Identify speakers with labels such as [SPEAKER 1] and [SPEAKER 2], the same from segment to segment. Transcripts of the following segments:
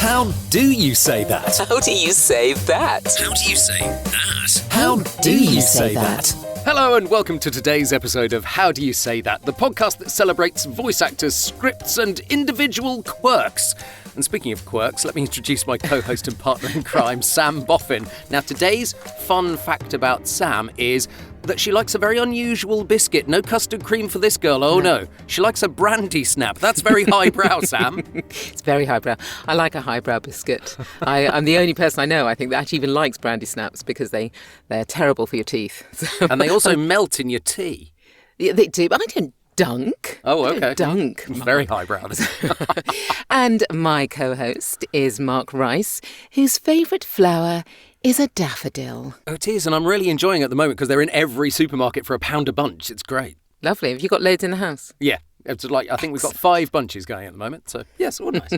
[SPEAKER 1] How do you say that?
[SPEAKER 2] How do you say that?
[SPEAKER 1] How do you say that? How do you say that? Hello and welcome to today's episode of How Do You Say That, the podcast that celebrates voice actors, scripts and individual quirks. And speaking of quirks, let me introduce my co-host and partner in crime, Sam Boffin. Now, today's fun fact about Sam is that she likes a very unusual biscuit. No custard cream for this girl. Oh, no. She likes a brandy snap. That's very highbrow, Sam.
[SPEAKER 3] It's very highbrow. I like a highbrow biscuit. I'm the only person I know, I think, that actually even likes brandy snaps because they're terrible for your teeth. So,
[SPEAKER 1] and they also melt in your tea.
[SPEAKER 3] Yeah, they do, but I don't dunk.
[SPEAKER 1] Oh, okay.
[SPEAKER 3] I don't dunk.
[SPEAKER 1] Very highbrow.
[SPEAKER 3] And my co-host is Mark Rice, whose favourite flower is a daffodil.
[SPEAKER 1] Oh, it is, and I'm really enjoying it at the moment because they're in every supermarket for £1 a bunch. It's great.
[SPEAKER 3] Lovely. Have you got loads in the house?
[SPEAKER 1] Yeah. It's like, I think we've got 5 bunches going at the moment, so yes, all nice.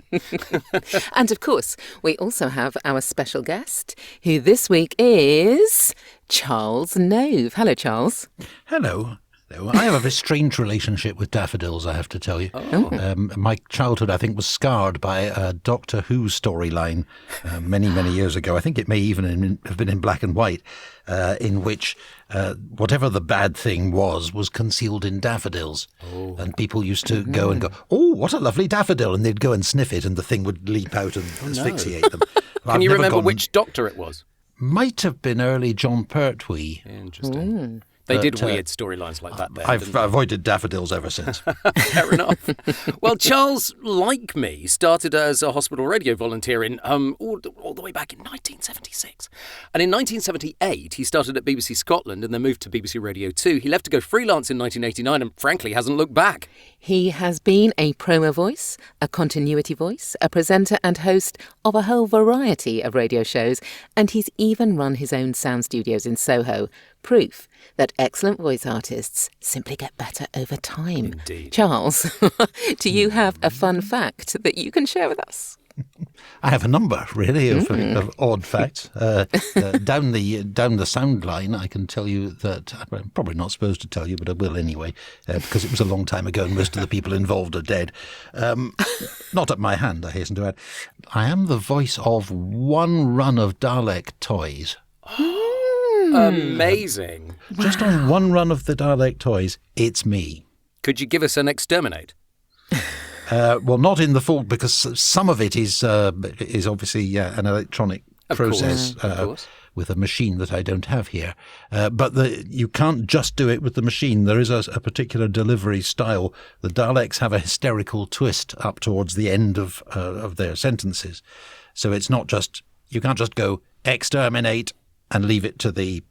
[SPEAKER 3] And of course, we also have our special guest, who this week is Charles Nove. Hello, Charles.
[SPEAKER 4] Hello. I have a very strange relationship with daffodils, I have to tell you.
[SPEAKER 1] Oh.
[SPEAKER 4] My childhood, I think, was scarred by a Doctor Who storyline many, many years ago. I think it may even have been in black and white, in which whatever the bad thing was concealed in daffodils. Oh. And people used to go and go, oh, what a lovely daffodil. And they'd go and sniff it and the thing would leap out and asphyxiate them.
[SPEAKER 1] Can you remember which doctor it was?
[SPEAKER 4] Might have been early John Pertwee.
[SPEAKER 1] Interesting. They did weird storylines like that there.
[SPEAKER 4] I've avoided daffodils ever since.
[SPEAKER 1] Fair enough. Well, Charles, like me, started as a hospital radio volunteer in all the way back in 1976. And in 1978, he started at BBC Scotland and then moved to BBC Radio 2. He left to go freelance in 1989 and frankly hasn't looked back.
[SPEAKER 3] He has been a promo voice, a continuity voice, a presenter and host of a whole variety of radio shows, and he's even run his own sound studios in Soho. Proof that excellent voice artists simply get better over time.
[SPEAKER 1] Indeed.
[SPEAKER 3] Charles, do you have a fun fact that you can share with us?
[SPEAKER 4] I have a number, really, of odd facts. Down the sound line, I can tell you that I'm probably not supposed to tell you, but I will anyway, because it was a long time ago and most of the people involved are dead. Not at my hand, I hasten to add. I am the voice of one run of Dalek toys.
[SPEAKER 1] Amazing.
[SPEAKER 4] Just on one run of the Dalek toys, it's me.
[SPEAKER 1] Could you give us an exterminate?
[SPEAKER 4] Well, not in the full, because some of it is obviously an electronic process with a machine that I don't have here. But you can't just do it with the machine. There is a particular delivery style. The Daleks have a hysterical twist up towards the end of their sentences. So it's not just, you can't just go exterminate and leave it to the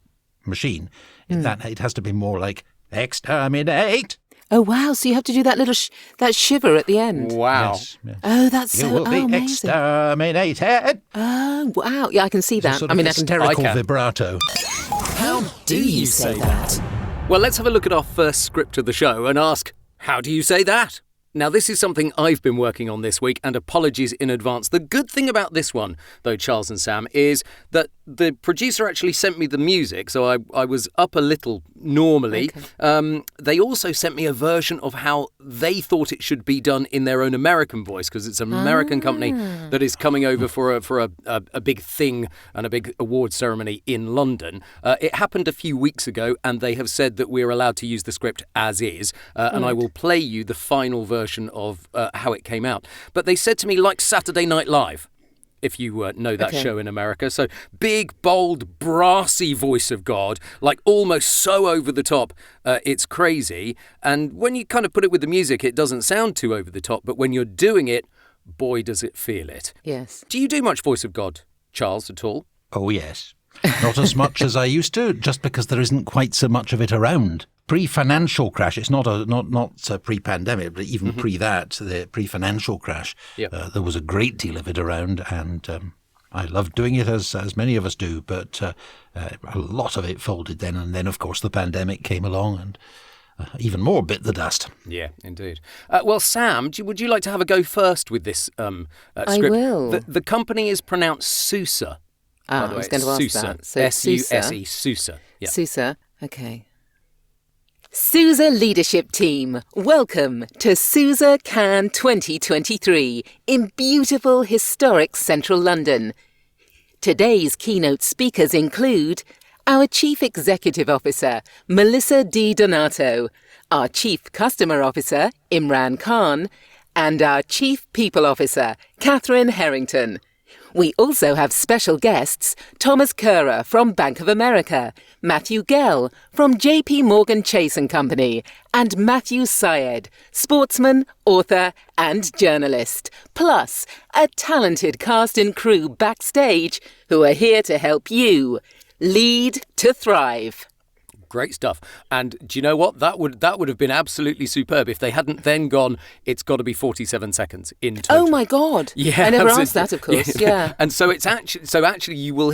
[SPEAKER 4] machine. It has to be more like exterminate.
[SPEAKER 3] Oh, wow. So you have to do that little that shiver at the end.
[SPEAKER 1] Wow.
[SPEAKER 4] Yes.
[SPEAKER 3] Oh, that's
[SPEAKER 4] You will be
[SPEAKER 3] amazing.
[SPEAKER 4] exterminated.
[SPEAKER 3] Oh, wow. Yeah, I can see that.
[SPEAKER 4] Sort of hysterical vibrato.
[SPEAKER 1] How do you say that? Well, let's have a look at our first script of the show and ask, how do you say that? Now, this is something I've been working on this week, and apologies in advance. The good thing about this one, though, Charles and Sam, is that the producer actually sent me the music, so I was up a little normally. Okay. They also sent me a version of how they thought it should be done in their own American voice, because it's an American company that is coming over for a big thing and a big award ceremony in London. It happened a few weeks ago, and they have said that we're allowed to use the script as is, and I will play you the final version of how it came out. But they said to me, like Saturday Night Live, if you know that show in America. So big, bold, brassy voice of God, like almost so over the top, it's crazy. And when you kind of put it with the music, it doesn't sound too over the top. But when you're doing it, boy, does it feel it.
[SPEAKER 3] Yes.
[SPEAKER 1] Do you do much voice of God, Charles, at all?
[SPEAKER 4] Oh, yes. Not as much as I used to, just because there isn't quite so much of it around. Pre-financial crash, it's not pre-pandemic, but even pre that, the pre-financial crash, there was a great deal of it around, and I loved doing it as many of us do, but a lot of it folded then, and then of course the pandemic came along and even more bit the dust.
[SPEAKER 1] Yeah, indeed. Well, Sam, would you like to have a go first with this script?
[SPEAKER 3] I will.
[SPEAKER 1] The company is pronounced SUSE.
[SPEAKER 3] I was going to ask that.
[SPEAKER 1] So S-U-S-E, SUSE. Yeah.
[SPEAKER 3] SUSE, okay. SUSE Leadership Team, welcome to SUSE Can 2023 in beautiful, historic central London. Today's keynote speakers include our Chief Executive Officer, Melissa Di Donato, our Chief Customer Officer, Imran Khan, and our Chief People Officer, Catherine Harrington. We also have special guests, Thomas Currer from Bank of America, Matthew Gell from JP Morgan Chase & Company, and Matthew Syed, sportsman, author and journalist, plus a talented cast and crew backstage who are here to help you lead to thrive.
[SPEAKER 1] Great stuff. And do you know what? That would have been absolutely superb if they hadn't then gone, it's got to be 47 seconds in total.
[SPEAKER 3] Oh my God.
[SPEAKER 1] Yeah,
[SPEAKER 3] I never
[SPEAKER 1] absolutely.
[SPEAKER 3] asked that, of course. Yeah.
[SPEAKER 1] And so actually you'll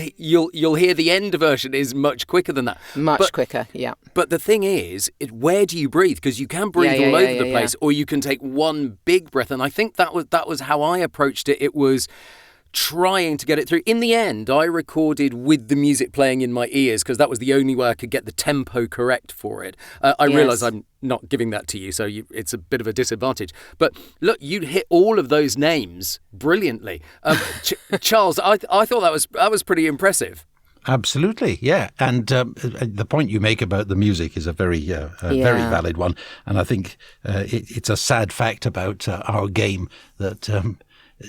[SPEAKER 1] hear the end version is much quicker than that.
[SPEAKER 3] Much quicker, yeah.
[SPEAKER 1] But the thing is, where do you breathe? Because you can breathe all over the place, or you can take one big breath. And I think that was how I approached it. It was trying to get it through. In the end, I recorded with the music playing in my ears because that was the only way I could get the tempo correct for it. I realise I'm not giving that to you, so it's a bit of a disadvantage. But look, you hit all of those names brilliantly. Charles, I thought that was pretty impressive.
[SPEAKER 4] Absolutely, yeah. And the point you make about the music is a very valid one. And I think it's a sad fact about our game that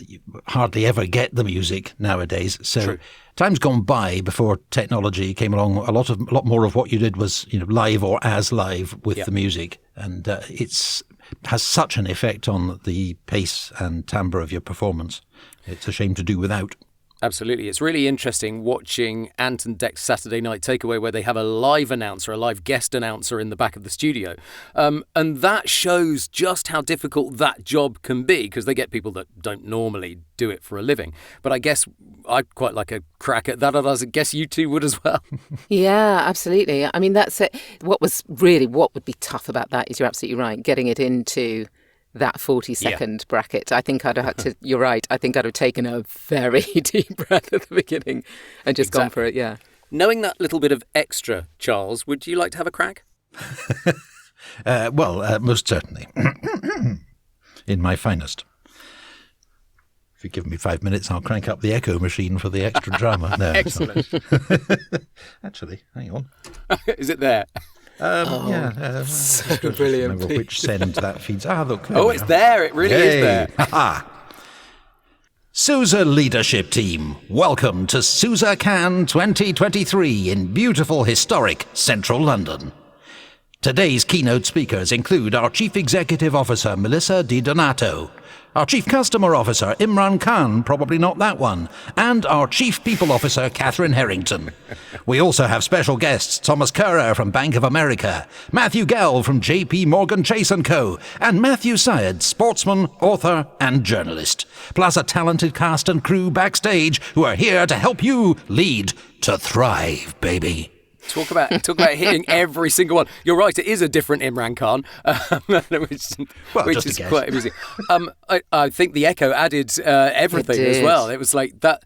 [SPEAKER 4] you hardly ever get the music nowadays. So
[SPEAKER 1] True.
[SPEAKER 4] Time's gone by before technology came along. A lot more of what you did was live or as live with the music, and has such an effect on the pace and timbre of your performance. It's a shame to do without.
[SPEAKER 1] Absolutely. It's really interesting watching Ant and Dec's Saturday Night Takeaway where they have a live announcer, a live guest announcer in the back of the studio. And that shows just how difficult that job can be because they get people that don't normally do it for a living. But I guess I'd quite like a crack at that, and I guess you two would as well.
[SPEAKER 3] Yeah, absolutely. I mean, that's it. What would be tough about that is you're absolutely right, getting it into that 40-second bracket. I think I'd have had to, you're right, I think I'd have taken a very deep breath at the beginning and just gone for it, yeah.
[SPEAKER 1] Knowing that little bit of extra, Charles, would you like to have a crack?
[SPEAKER 4] Most certainly. In my finest. If you give me 5 minutes, I'll crank up the echo machine for the extra drama. No,
[SPEAKER 1] excellent.
[SPEAKER 4] Actually, hang on.
[SPEAKER 1] Is it there?
[SPEAKER 3] So brilliant.
[SPEAKER 4] Remember which send that feeds. Look.
[SPEAKER 1] It's there. It really is there.
[SPEAKER 4] SUSE Leadership Team, welcome to SUSE Can 2023 in beautiful, historic central London. Today's keynote speakers include our Chief Executive Officer, Melissa Di Donato, our Chief Customer Officer, Imran Khan, probably not that one, and our Chief People Officer, Catherine Harrington. We also have special guests, Thomas Currer from Bank of America, Matthew Gell from JP Morgan Chase & Co., and Matthew Syed, sportsman, author and journalist, plus a talented cast and crew backstage who are here to help you lead to thrive, baby.
[SPEAKER 1] Talk about hitting every single one. You're right, it is a different Imran Khan, which is quite amusing. I think the echo added everything as well. It was like that.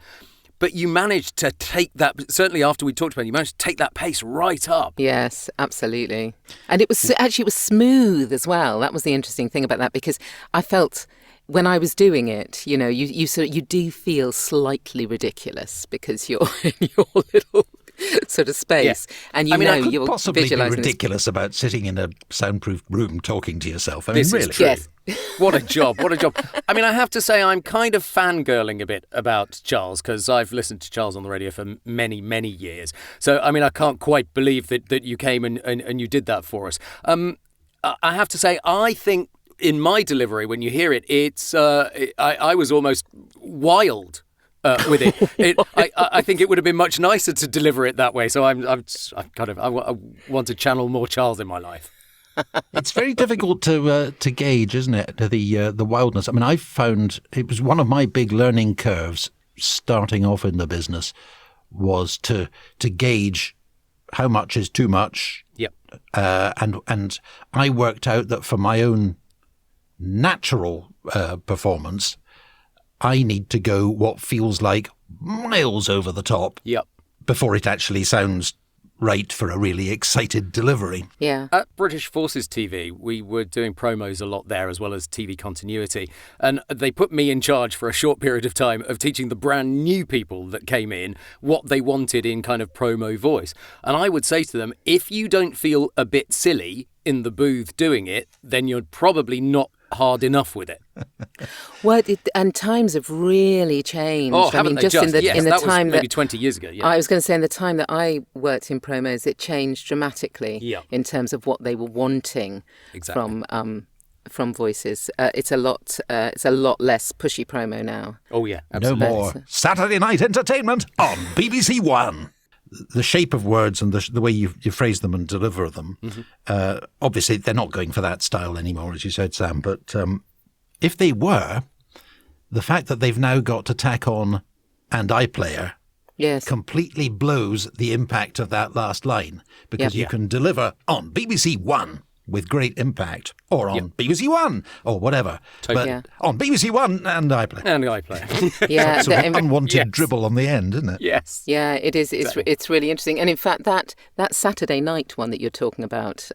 [SPEAKER 1] But you managed to take that, certainly after we talked about it, you managed to take that pace right up.
[SPEAKER 3] Yes, absolutely. And it was smooth as well. That was the interesting thing about that, because I felt when I was doing it, you do feel slightly ridiculous because you're in your little sort of space, and
[SPEAKER 4] I could possibly be ridiculous about sitting in a soundproof room talking to yourself. I mean, really.
[SPEAKER 3] Yes.
[SPEAKER 1] What a job. I mean, I have to say I'm kind of fangirling a bit about Charles because I've listened to Charles on the radio for many, many years. So, I mean, I can't quite believe that you came and you did that for us. I have to say, I think in my delivery, when you hear it, I was almost wild. With it, I think it would have been much nicer to deliver it that way. So I want to channel more Charles in my life.
[SPEAKER 4] It's very difficult to gauge, isn't it? The wildness. I mean, I found it was one of my big learning curves starting off in the business was to gauge how much is too much.
[SPEAKER 1] Yep.
[SPEAKER 4] And I worked out that for my own natural performance, I need to go what feels like miles over the top.
[SPEAKER 1] Yep.
[SPEAKER 4] Before it actually sounds right for a really excited delivery.
[SPEAKER 3] Yeah.
[SPEAKER 1] At British Forces TV, we were doing promos a lot there as well as TV continuity. And they put me in charge for a short period of time of teaching the brand new people that came in what they wanted in kind of promo voice. And I would say to them, if you don't feel a bit silly in the booth doing it, then you're probably not hard enough with it.
[SPEAKER 3] Well, and times have really changed.
[SPEAKER 1] Oh, haven't they
[SPEAKER 3] just
[SPEAKER 1] just?
[SPEAKER 3] in the
[SPEAKER 1] That
[SPEAKER 3] time
[SPEAKER 1] was maybe 20 years ago. Yeah.
[SPEAKER 3] I was going to say, in the time that I worked in promos, it changed dramatically
[SPEAKER 1] Yeah.
[SPEAKER 3] in terms of what they were wanting from voices. It's a lot less pushy promo now.
[SPEAKER 1] Oh yeah, absolutely.
[SPEAKER 4] No more Saturday night entertainment on BBC One. The shape of words and the way you phrase them and deliver them, obviously they're not going for that style anymore, as you said, Sam. But if they were, the fact that they've now got to tack on "and iPlayer" completely blows the impact of that last line, because you can deliver on BBC One with great impact, or on BBC One, or whatever.
[SPEAKER 1] Totally.
[SPEAKER 4] But on BBC One and iPlayer.
[SPEAKER 1] And iPlayer.
[SPEAKER 3] Yeah,
[SPEAKER 4] Sort of unwanted dribble on the end, isn't it?
[SPEAKER 1] Yes.
[SPEAKER 3] Yeah, it is. It's really interesting. And in fact, that Saturday night one that you're talking about,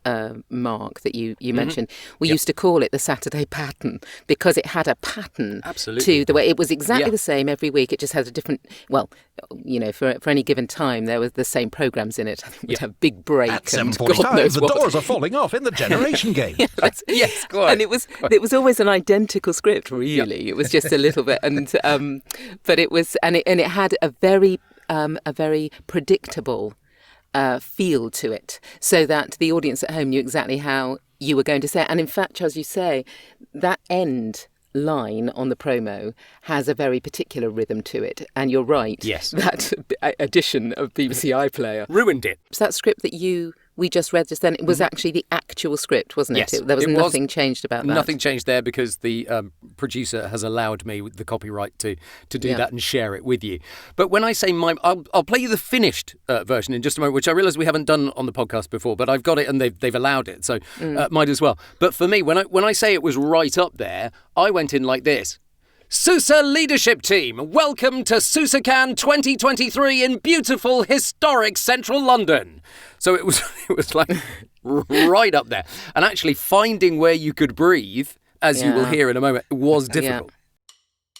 [SPEAKER 3] Mark, that you mentioned, we used to call it the Saturday pattern, because it had a pattern to the way it was exactly the same every week. It just had a different, well, for any given time, there was the same programmes in it. I think we'd have Big Break.
[SPEAKER 4] At
[SPEAKER 3] and
[SPEAKER 4] 7:45, the doors are falling off in the Generation Game.
[SPEAKER 1] Yes, go on.
[SPEAKER 3] And it was always an identical script, really. It was just a little bit, but it was, and it had a very predictable feel to it, so that the audience at home knew exactly how you were going to say it. And in fact, as you say, that end line on the promo has a very particular rhythm to it. And you're right.
[SPEAKER 1] Yes.
[SPEAKER 3] That edition of BBC iPlayer
[SPEAKER 1] ruined it.
[SPEAKER 3] So that script that we just read just then, it was actually the actual script, wasn't it?
[SPEAKER 1] Yes,
[SPEAKER 3] There was nothing changed about that.
[SPEAKER 1] Nothing changed there, because the producer has allowed me with the copyright to do that and share it with you. But when I say I'll play you the finished version in just a moment, which I realise we haven't done on the podcast before, but I've got it and they've allowed it, so might as well. But for me, when I say it was right up there, I went in like this. SUSE Leadership Team, welcome to SUSE Can 2023 in beautiful, historic central London. So it was like right up there. And actually finding where you could breathe, as you will hear in a moment, was difficult.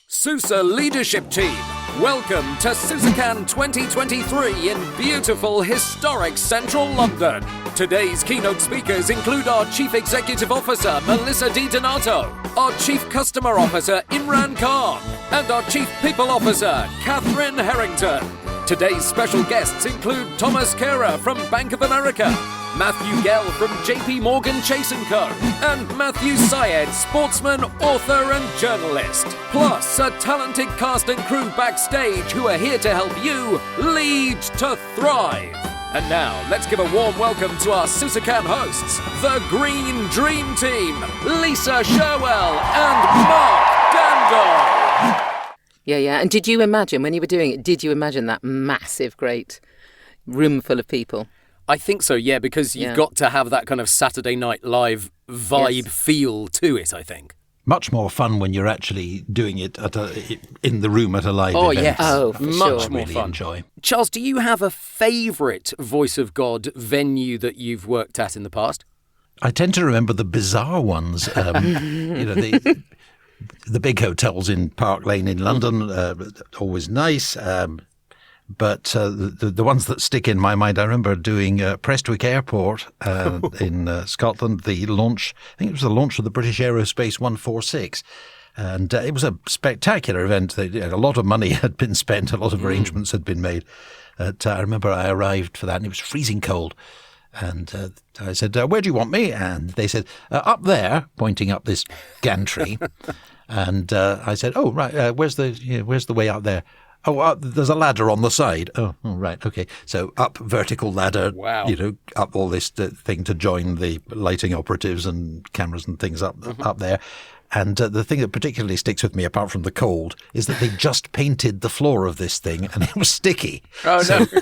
[SPEAKER 1] SUSE Leadership Team, welcome to SUSE Can 2023 in beautiful, historic central London. Today's keynote speakers include our Chief Executive Officer, Melissa Di Donato, our Chief Customer Officer, Imran Khan, and our Chief People Officer, Catherine Harrington. Today's special guests include Thomas Kera from Bank of America, Matthew Gell from JP Morgan Chase & Co, and Matthew Syed, sportsman, author and journalist. Plus, a talented cast and crew backstage who are here to help you lead to thrive. And now, let's give a warm welcome to our SUSE Can hosts, the Green Dream Team, Lisa Sherwell and Mark Dandle.
[SPEAKER 3] Yeah. And did you imagine, when you were doing it, that massive, great room full of people?
[SPEAKER 1] I think so, yeah, because you've got to have that kind of Saturday Night Live vibe feel to it, I think.
[SPEAKER 4] Much more fun when you're actually doing it in the room at a live event.
[SPEAKER 1] Yes.
[SPEAKER 3] Oh, for
[SPEAKER 1] much
[SPEAKER 3] sure.
[SPEAKER 1] more
[SPEAKER 4] really
[SPEAKER 1] fun.
[SPEAKER 4] Enjoy.
[SPEAKER 1] Charles, do you have a favourite Voice of God venue that you've worked at in the past?
[SPEAKER 4] I tend to remember the bizarre ones. The big hotels in Park Lane in London, always nice. But the ones that stick in my mind, I remember doing Prestwick Airport in Scotland, the launch, I think it was the launch of the British Aerospace 146. And it was a spectacular event. A lot of money had been spent, a lot of arrangements had been made. I remember I arrived for that and it was freezing cold. And I said, where do you want me? And they said, up there, pointing up this gantry. And I said, oh, right, where's the way out there? Oh, there's a ladder on the side. Oh, right, okay. So up vertical ladder,
[SPEAKER 1] wow.
[SPEAKER 4] Up all this thing to join the lighting operatives and cameras and things up there. And the thing that particularly sticks with me, apart from the cold, is that they just painted the floor of this thing and it was sticky.
[SPEAKER 1] Oh,
[SPEAKER 4] so
[SPEAKER 1] no.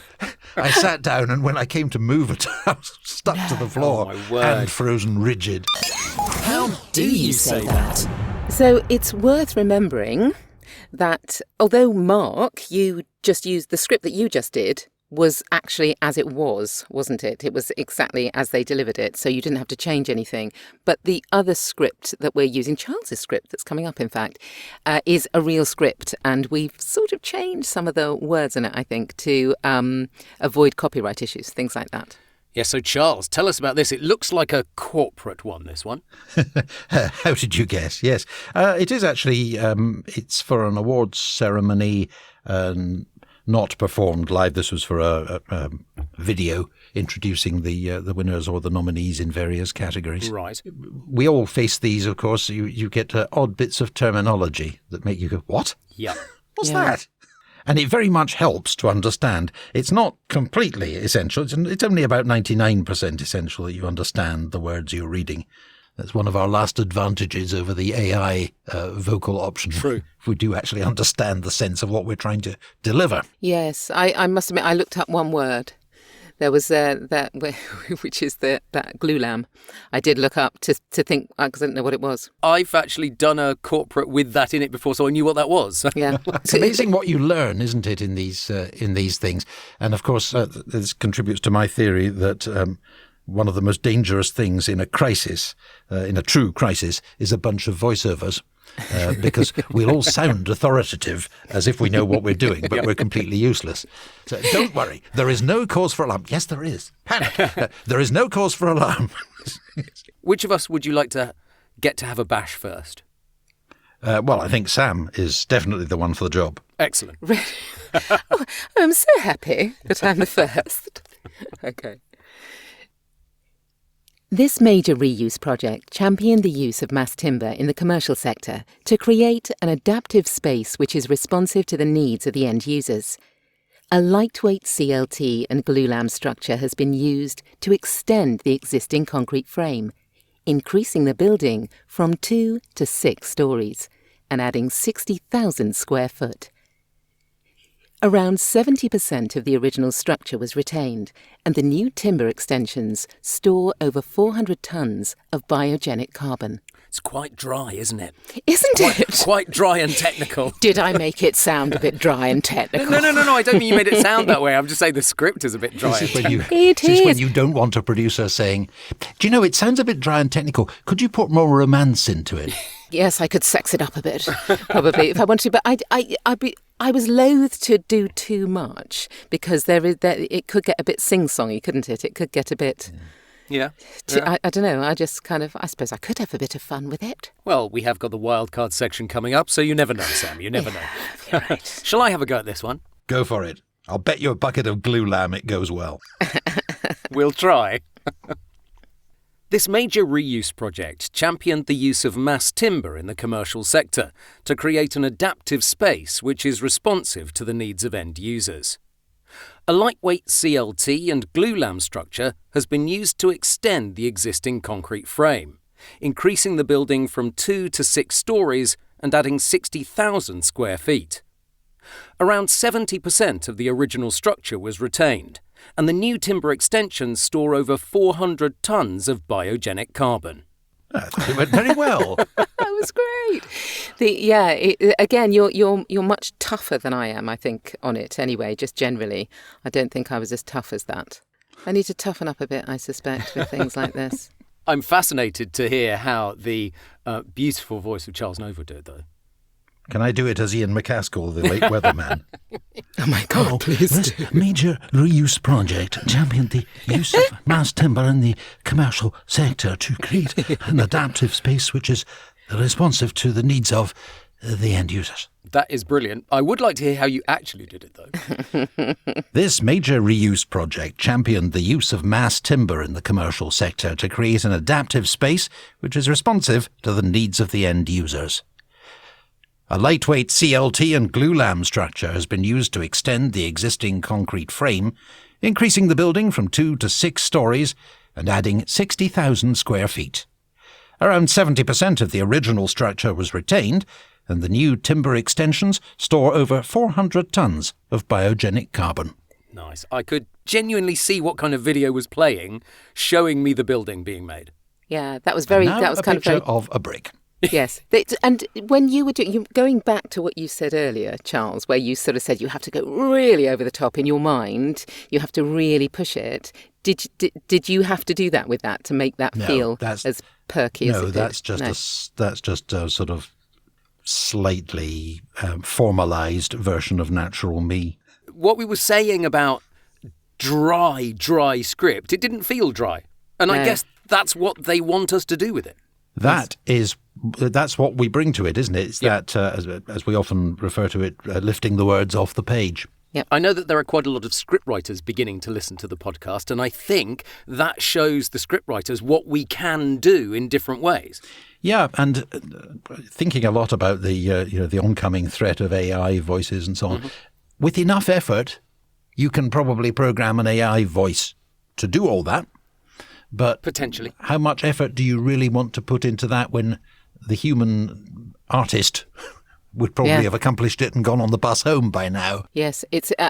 [SPEAKER 4] I sat down and when I came to move it, I was stuck to the floor,
[SPEAKER 1] my word.
[SPEAKER 4] and frozen rigid.
[SPEAKER 2] How do you say that?
[SPEAKER 3] So it's worth remembering that although, Mark, you just used the script that you just did was actually as it was, wasn't it? It was exactly as they delivered it, so you didn't have to change anything. But the other script that we're using, Charles's script that's coming up, in fact, is a real script, and we've sort of changed some of the words in it, I think, to avoid copyright issues, things like that.
[SPEAKER 1] Yeah, so Charles, tell us about this. It looks like a corporate one, this one.
[SPEAKER 4] How did you guess? Yes. It is actually, it's for an awards ceremony, not performed live. This was for a video introducing the winners or the nominees in various categories.
[SPEAKER 1] Right.
[SPEAKER 4] We all face these, of course. You get odd bits of terminology that make you go, what?
[SPEAKER 1] Yeah.
[SPEAKER 4] What's that? And it very much helps to understand. It's not completely essential. It's only about 99% essential that you understand the words you're reading. That's one of our last advantages over the AI vocal option.
[SPEAKER 1] True.
[SPEAKER 4] We do actually understand the sense of what we're trying to deliver.
[SPEAKER 3] Yes, I must admit, I looked up one word. There was which is that glue lamb. I did look up to think, because I didn't know what it was.
[SPEAKER 1] I've actually done a corporate with that in it before, so I knew what that was.
[SPEAKER 3] Yeah.
[SPEAKER 4] It's amazing what you learn, isn't it, in these things? And of course, this contributes to my theory that one of the most dangerous things in a crisis, in a true crisis, is a bunch of voiceovers. Because we'll all sound authoritative as if we know what we're doing, but we're completely useless. So don't worry, there is no cause for alarm. Yes, there is. Panic. There is no cause for alarm.
[SPEAKER 1] Which of us would you like to get to have a bash first?
[SPEAKER 4] Well, I think Sam is definitely the one for the job.
[SPEAKER 1] Excellent.
[SPEAKER 3] Really? Oh, I'm so happy that I'm the first. Okay. This major reuse project championed the use of mass timber in the commercial sector to create an adaptive space which is responsive to the needs of the end users. A lightweight CLT and glulam structure has been used to extend the existing concrete frame, increasing the building from 2 to 6 stories and adding 60,000 square foot. Around 70% of the original structure was retained, and the new timber extensions store over 400 tonnes of biogenic carbon.
[SPEAKER 1] It's quite dry, isn't it?
[SPEAKER 3] Isn't it?
[SPEAKER 1] Quite dry and technical.
[SPEAKER 3] Did I make it sound a bit dry and technical?
[SPEAKER 1] No, I don't mean you made it sound that way. I'm just saying the script is a bit dry.
[SPEAKER 4] This is when you don't want a producer saying, do you know, it sounds a bit dry and technical. Could you put more romance into it?
[SPEAKER 3] Yes, I could sex it up a bit, probably, if I wanted to. But I was loath to do too much because it could get a bit sing-songy, couldn't it? It could get a bit...
[SPEAKER 1] Yeah.
[SPEAKER 3] I don't know. I suppose I could have a bit of fun with it.
[SPEAKER 1] Well, we have got the wildcard section coming up, so you never know, Sam. You never know.
[SPEAKER 3] You're right.
[SPEAKER 1] Shall I have a go at this one?
[SPEAKER 4] Go for it. I'll bet you a bucket of glue lamb it goes well.
[SPEAKER 1] We'll try. This major reuse project championed the use of mass timber in the commercial sector to create an adaptive space which is responsive to the needs of end users. A lightweight CLT and glulam structure has been used to extend the existing concrete frame, increasing the building from 2 to 6 stories and adding 60,000 square feet. Around 70% of the original structure was retained, and the new timber extensions store over 400 tonnes of biogenic carbon.
[SPEAKER 4] It went very well.
[SPEAKER 3] That was great. Again, you're much tougher than I am, I think, on it anyway, just generally. I don't think I was as tough as that. I need to toughen up a bit, I suspect, with things like this.
[SPEAKER 1] I'm fascinated to hear how the beautiful voice of Charles Nove did, though.
[SPEAKER 4] Can I do it as Ian McCaskill, the late weatherman?
[SPEAKER 3] Oh my God, please.
[SPEAKER 4] This major reuse project championed the use of mass timber in the commercial sector to create an adaptive space which is responsive to the needs of the end users.
[SPEAKER 1] That is brilliant. I would like to hear how you actually did it, though.
[SPEAKER 4] This major reuse project championed the use of mass timber in the commercial sector to create an adaptive space which is responsive to the needs of the end users. A lightweight CLT and glulam structure has been used to extend the existing concrete frame, increasing the building from 2 to 6 stories and adding 60,000 square feet. Around 70% of the original structure was retained, and the new timber extensions store over 400 tonnes of biogenic carbon.
[SPEAKER 1] Nice. I could genuinely see what kind of video was playing, showing me the building being made.
[SPEAKER 3] Yeah, that was very.
[SPEAKER 4] And now
[SPEAKER 3] that was
[SPEAKER 4] a
[SPEAKER 3] kind
[SPEAKER 4] picture
[SPEAKER 3] of very.
[SPEAKER 4] of a brick.
[SPEAKER 3] Yes. And when you were going back to what you said earlier, Charles, where you sort of said you have to go really over the top in your mind, you have to really push it. Did you have to do that with that to make that feel as perky as it did?
[SPEAKER 4] That's just a sort of slightly formalised version of natural me.
[SPEAKER 1] What we were saying about dry script, it didn't feel dry. And I guess that's what they want us to do with it. That's what we bring to it, isn't it? It's that, as we often refer to it, lifting the words off the page.
[SPEAKER 3] Yep.
[SPEAKER 1] I know that there are quite a lot of scriptwriters beginning to listen to the podcast, and I think that shows the scriptwriters what we can do in different ways.
[SPEAKER 4] Yeah, and thinking a lot about the oncoming threat of AI voices and so on, with enough effort, you can probably program an AI voice to do all that. But
[SPEAKER 1] potentially,
[SPEAKER 4] how much effort do you really want to put into that when the human artist would probably have accomplished it and gone on the bus home by now?
[SPEAKER 3] Yes,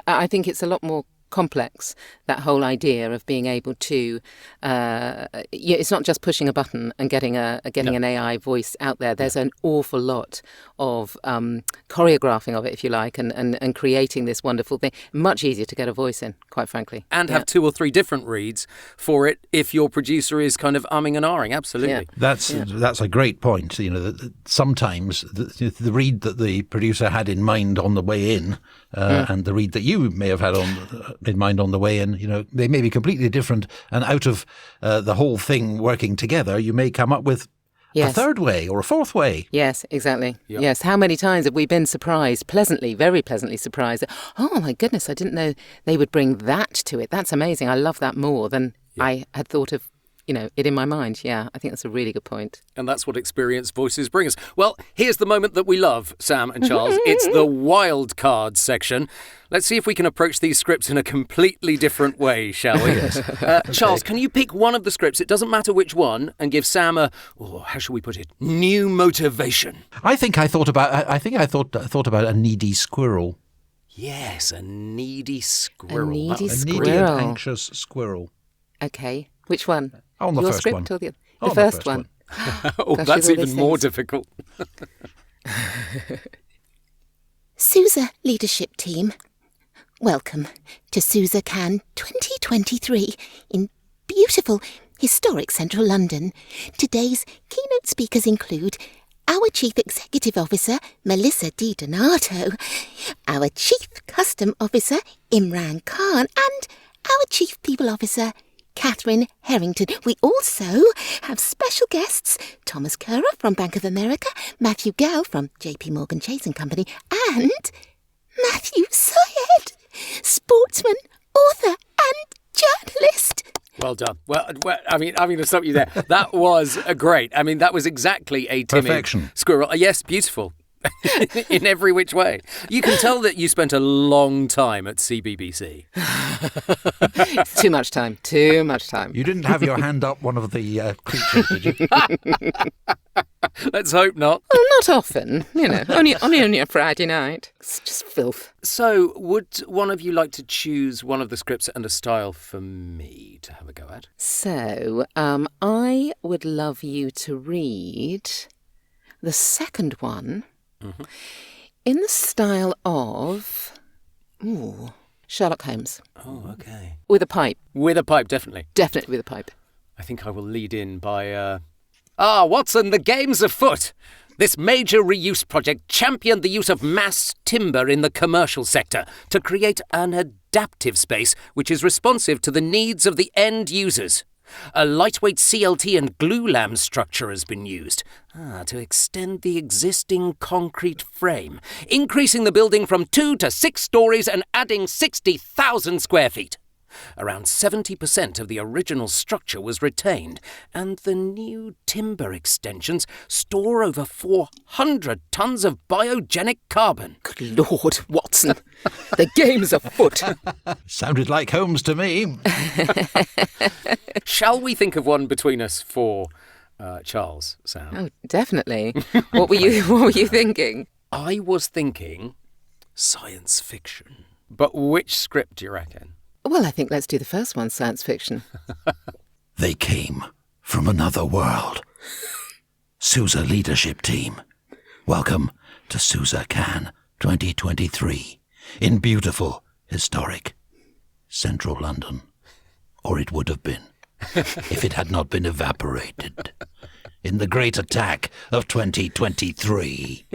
[SPEAKER 3] I think it's a lot more complex, that whole idea of being able to it's not just pushing a button and getting an AI voice out there. There's an awful lot of choreographing of it, if you like, and creating this wonderful thing. Much easier to get a voice in, quite frankly,
[SPEAKER 1] and have 2 or 3 different reads for it if your producer is kind of umming and ahhing. Absolutely.
[SPEAKER 4] That's a great point. Sometimes the read that the producer had in mind on the way in and the read that you may have had in mind on the way in, they may be completely different, and out of the whole thing working together, you may come up with a third way or a fourth way.
[SPEAKER 3] Yes, exactly.
[SPEAKER 1] Yep.
[SPEAKER 3] Yes. How many times have we been surprised, very pleasantly surprised, oh my goodness, I didn't know they would bring that to it. That's amazing. I love that more than I had thought of it in my mind. Yeah, I think that's a really good point.
[SPEAKER 1] And that's what experienced voices bring us. Well, here's the moment that we love, Sam and Charles. It's the wild card section. Let's see if we can approach these scripts in a completely different way, shall we? Charles, can you pick one of the scripts, it doesn't matter which one, and give Sam how shall we put it, new motivation?
[SPEAKER 4] I thought about a needy squirrel.
[SPEAKER 1] Yes, a needy squirrel.
[SPEAKER 3] A needy
[SPEAKER 4] and anxious squirrel.
[SPEAKER 3] Okay, which one?
[SPEAKER 4] On the
[SPEAKER 3] Your
[SPEAKER 4] first
[SPEAKER 3] script
[SPEAKER 4] one.
[SPEAKER 3] Or the first one?
[SPEAKER 1] Oh, that's even more difficult.
[SPEAKER 2] SUSE Leadership Team, welcome to SUSE Can 2023 in beautiful, historic central London. Today's keynote speakers include our Chief Executive Officer, Melissa Di Donato, our Chief Custom Officer, Imran Khan, and our Chief People Officer, Catherine Harrington. We also have special guests, Thomas Curra from Bank of America, Matthew Gell from JP Morgan Chase & Company, and Matthew Syed, sportsman, author and journalist.
[SPEAKER 1] Well done. Well, I'm going to stop you there. That was great. I mean, that was exactly a timid
[SPEAKER 4] Perfection.
[SPEAKER 1] Squirrel. Yes, beautiful. In every which way. You can tell that you spent a long time at CBBC.
[SPEAKER 3] Too much time. Too much time.
[SPEAKER 4] You didn't have your hand up one of the creatures, did you?
[SPEAKER 1] Let's hope not.
[SPEAKER 3] Well, not often, only a Friday night. It's just filth.
[SPEAKER 1] So, would one of you like to choose one of the scripts and a style for me to have a go at?
[SPEAKER 3] So, I would love you to read the second one in the style of Sherlock Holmes.
[SPEAKER 1] Oh, okay.
[SPEAKER 3] With a pipe.
[SPEAKER 1] With a pipe, definitely.
[SPEAKER 3] Definitely with a pipe.
[SPEAKER 1] I think I will lead in by, Watson, the game's afoot. This major reuse project championed the use of mass timber in the commercial sector to create an adaptive space which is responsive to the needs of the end users. A lightweight CLT and glulam structure has been used to extend the existing concrete frame, increasing the building from 2 to 6 stories and adding 60,000 square feet. Around 70% of the original structure was retained, and the new timber extensions store over 400 tons of biogenic carbon.
[SPEAKER 3] Good Lord, Watson. The game's afoot.
[SPEAKER 4] Sounded like Holmes to me.
[SPEAKER 1] Shall we think of one between us for Charles, Sam?
[SPEAKER 3] Oh, definitely. What were you thinking?
[SPEAKER 1] I was thinking science fiction. But which script do you reckon?
[SPEAKER 3] Well, I think let's do the first one, science fiction.
[SPEAKER 4] They came from another world. SUSE Leadership Team, welcome to SUSE Can 2023 in beautiful, historic central London. Or it would have been, if it had not been evaporated in the great attack of 2023.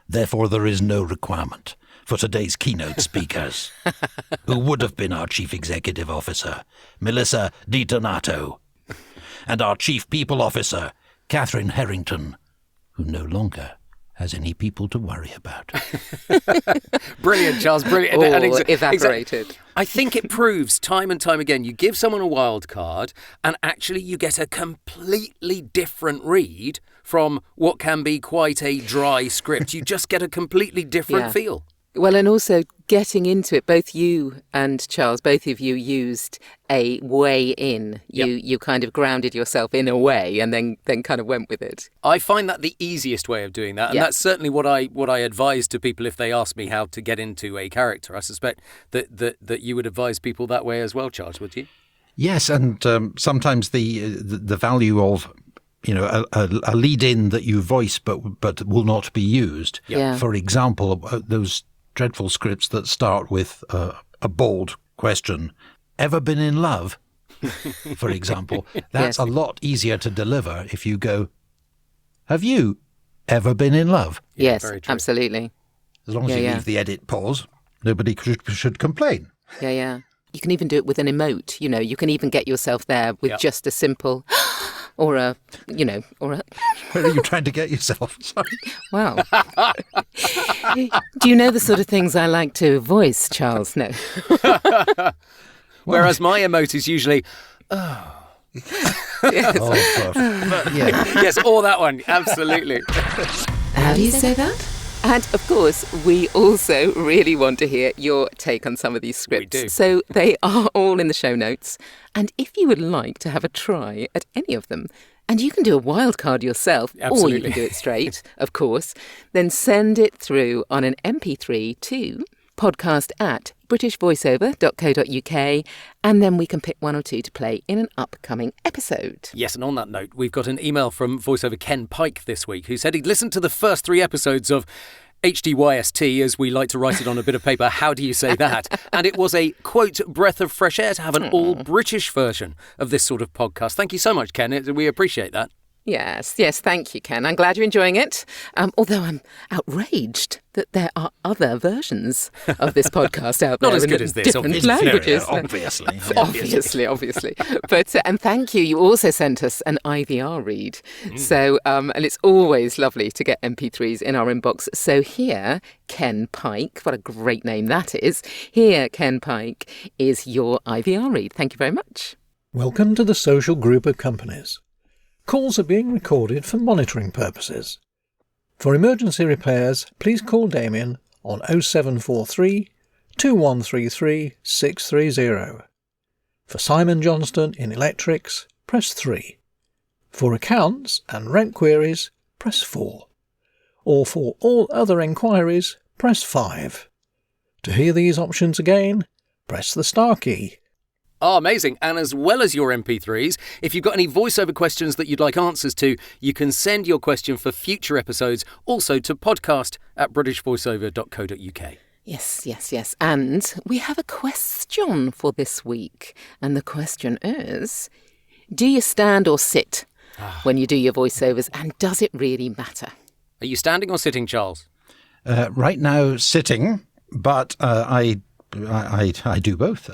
[SPEAKER 4] Therefore, there is no requirement for today's keynote speakers, who would have been our Chief Executive Officer, Melissa DiDonato, and our Chief People Officer, Catherine Harrington, who no longer has any people to worry about.
[SPEAKER 1] Brilliant, Charles, brilliant.
[SPEAKER 3] Evaporated.
[SPEAKER 1] I think it proves time and time again, you give someone a wild card and actually you get a completely different read from what can be quite a dry script. You just get a completely different feel.
[SPEAKER 3] Well, and also getting into it, both you and Charles, both of you used a way in. You kind of grounded yourself in a way and then kind of went with it.
[SPEAKER 1] I find that the easiest way of doing that, and that's certainly what I advise to people if they ask me how to get into a character. I suspect that you would advise people that way as well, Charles, would you?
[SPEAKER 4] Yes, and sometimes the value of a lead-in that you voice but will not be used.
[SPEAKER 3] Yeah.
[SPEAKER 4] For example, those dreadful scripts that start with a bold question, ever been in love, for example. That's a lot easier to deliver if you go, have you ever been in love?
[SPEAKER 3] Yes, absolutely.
[SPEAKER 4] As long as you leave the edit pause, nobody should complain.
[SPEAKER 3] Yeah. You can even do it with an emote. You can even get yourself there with just a simple... Or a...
[SPEAKER 4] Where are you trying to get yourself? Sorry.
[SPEAKER 3] Wow. Do you know the sort of things I like to voice, Charles? No.
[SPEAKER 1] Whereas my emote is usually,
[SPEAKER 3] Yes.
[SPEAKER 1] Yes, or that one, absolutely.
[SPEAKER 3] How do you say that? And, of course, we also really want to hear your take on some of these scripts.
[SPEAKER 1] We do.
[SPEAKER 3] So they are all in the show notes. And if you would like to have a try at any of them, and you can do a wild card yourself, or you can do it straight, of course, then send it through on an MP3 to podcast@britishvoiceover.co.uk, and then we can pick one or two to play in an upcoming episode.
[SPEAKER 1] Yes, and on that note, we've got an email from voiceover Ken Pike this week, who said he'd listened to the first 3 episodes of HDYST, as we like to write it on a bit of paper. How do you say that? And it was a, quote, breath of fresh air to have an all-British version of this sort of podcast. Thank you so much, Ken. We appreciate that.
[SPEAKER 3] Yes, thank you, Ken. I'm glad you're enjoying it. Although I'm outraged that there are other versions of this podcast out there.
[SPEAKER 1] Not as good as this,
[SPEAKER 3] different languages.
[SPEAKER 4] Obviously.
[SPEAKER 3] Obviously. But, and thank you. You also sent us an IVR read. So, and it's always lovely to get MP3s in our inbox. So here, Ken Pike, what a great name that is. Here, Ken Pike, is your IVR read. Thank you very much.
[SPEAKER 5] Welcome to the social group of companies. Calls are being recorded for monitoring purposes. For emergency repairs, please call Damien on 0743 2133 630. For Simon Johnston in electrics, press 3. For accounts and rent queries, press 4. Or for all other enquiries, press 5. To hear these options again, press the star key.
[SPEAKER 1] Oh, amazing. And as well as your MP3s, if you've got any voiceover questions that you'd like answers to, you can send your question for future episodes also to podcast@britishvoiceover.co.uk.
[SPEAKER 3] Yes. And we have a question for this week. And the question is, do you stand or sit when you do your voiceovers? And does it really matter?
[SPEAKER 1] Are you standing or sitting, Charles?
[SPEAKER 4] Right now, sitting, but I do both.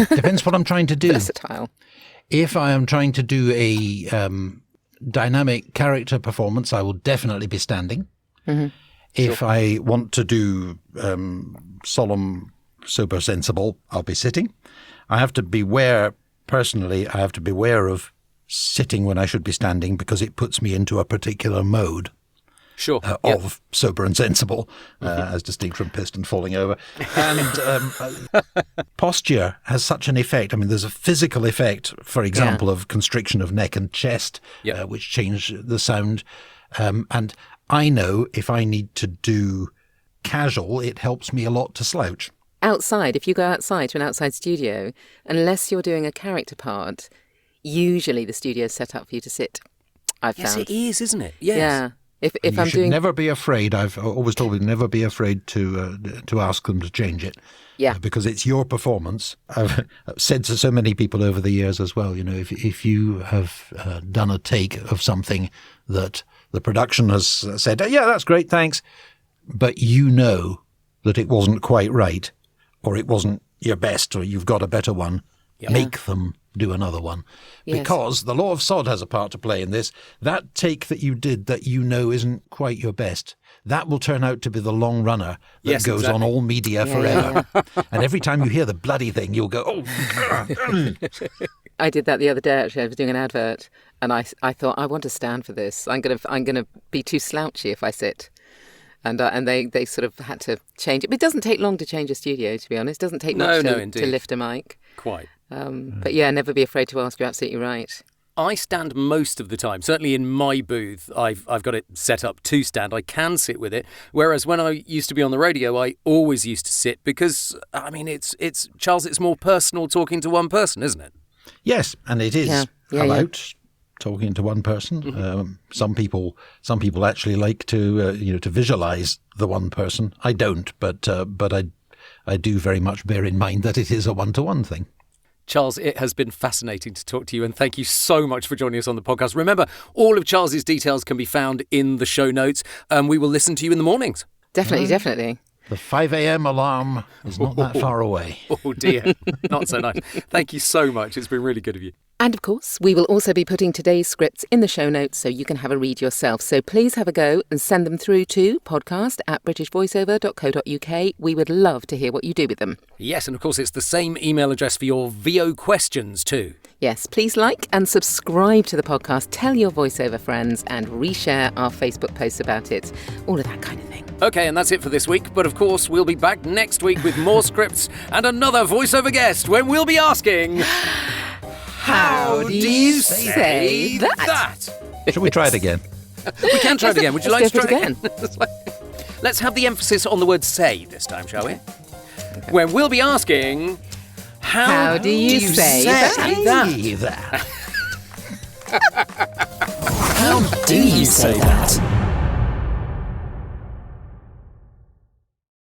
[SPEAKER 4] Depends what I'm trying to do.
[SPEAKER 3] Versatile.
[SPEAKER 4] If I am trying to do a dynamic character performance, I will definitely be standing. Mm-hmm. If I want to do solemn, sober, sensible, I'll be sitting. I have to beware, personally, of sitting when I should be standing because it puts me into a particular mode.
[SPEAKER 1] Sure.
[SPEAKER 4] Of sober and sensible, as distinct from pissed and falling over. And posture has such an effect. I mean, there's a physical effect, for example, of constriction of neck and chest, which change the sound. And I know if I need to do casual, it helps me a lot to slouch.
[SPEAKER 3] Outside, if you go outside to an outside studio, unless you're doing a character part, usually the studio's set up for you to sit. I've
[SPEAKER 1] Yes,
[SPEAKER 3] found.
[SPEAKER 1] it is, isn't it? Yes.
[SPEAKER 3] Yeah. If
[SPEAKER 4] You
[SPEAKER 3] I'm
[SPEAKER 4] should
[SPEAKER 3] doing,
[SPEAKER 4] never be afraid. I've always told people never be afraid to ask them to change it.
[SPEAKER 3] Yeah.
[SPEAKER 4] Because it's your performance. I've said to so many people over the years as well, if you have done a take of something that the production has said, yeah, that's great, thanks, but you know that it wasn't quite right, or it wasn't your best, or you've got a better one, make them do another one.
[SPEAKER 3] Yes.
[SPEAKER 4] Because the law of sod has a part to play in this. That take that you did that you know isn't quite your best, that will turn out to be the long runner that goes on all media forever. And every time you hear the bloody thing, you'll go, oh.
[SPEAKER 3] I did that the other day, actually. I was doing an advert, and I thought, I want to stand for this. I'm gonna be too slouchy if I sit. And they sort of had to change it. But it doesn't take long to change a studio, to be honest. It doesn't take much to lift a mic.
[SPEAKER 1] Quite.
[SPEAKER 3] But yeah, never be afraid to ask. You're absolutely right.
[SPEAKER 1] I stand most of the time. Certainly in my booth, I've got it set up to stand. I can sit with it. Whereas when I used to be on the radio, I always used to sit because, I mean, it's Charles, it's more personal talking to one person, isn't it?
[SPEAKER 4] Yes, and it is
[SPEAKER 3] Yeah.
[SPEAKER 4] talking to one person. Some people actually like to to visualize the one person. I don't, but I do very much bear in mind that it is a one-to-one thing.
[SPEAKER 1] Charles, it has been fascinating to talk to you, and thank you so much for joining us on the podcast. Remember, all of Charles's details can be found in the show notes, and we will listen to you in the mornings.
[SPEAKER 3] Definitely, definitely.
[SPEAKER 4] The 5 a.m. alarm is not that far away.
[SPEAKER 1] Oh dear, not so nice. Thank you so much. It's been really good of you.
[SPEAKER 3] And of course, we will also be putting today's scripts in the show notes so you can have a read yourself. So please have a go and send them through to podcast@britishvoiceover.co.uk. We would love to hear what you do with them.
[SPEAKER 1] Yes, and of course, it's the same email address for your VO questions too.
[SPEAKER 3] Yes, please like and subscribe to the podcast, tell your voiceover friends, and reshare our Facebook posts about it. All of that kind of thing.
[SPEAKER 1] Okay, and that's it for this week. But of course, we'll be back next week with more scripts and another voiceover guest when we'll be asking... How do you say that?
[SPEAKER 4] Shall we try it again?
[SPEAKER 1] We can try it again. Would you like
[SPEAKER 3] Let's
[SPEAKER 1] to
[SPEAKER 3] go
[SPEAKER 1] try
[SPEAKER 3] for
[SPEAKER 1] it again? Let's have the emphasis on the word say this time, shall we? Okay. When we'll be asking...
[SPEAKER 3] How do you say that?
[SPEAKER 4] that?
[SPEAKER 6] How do you say that?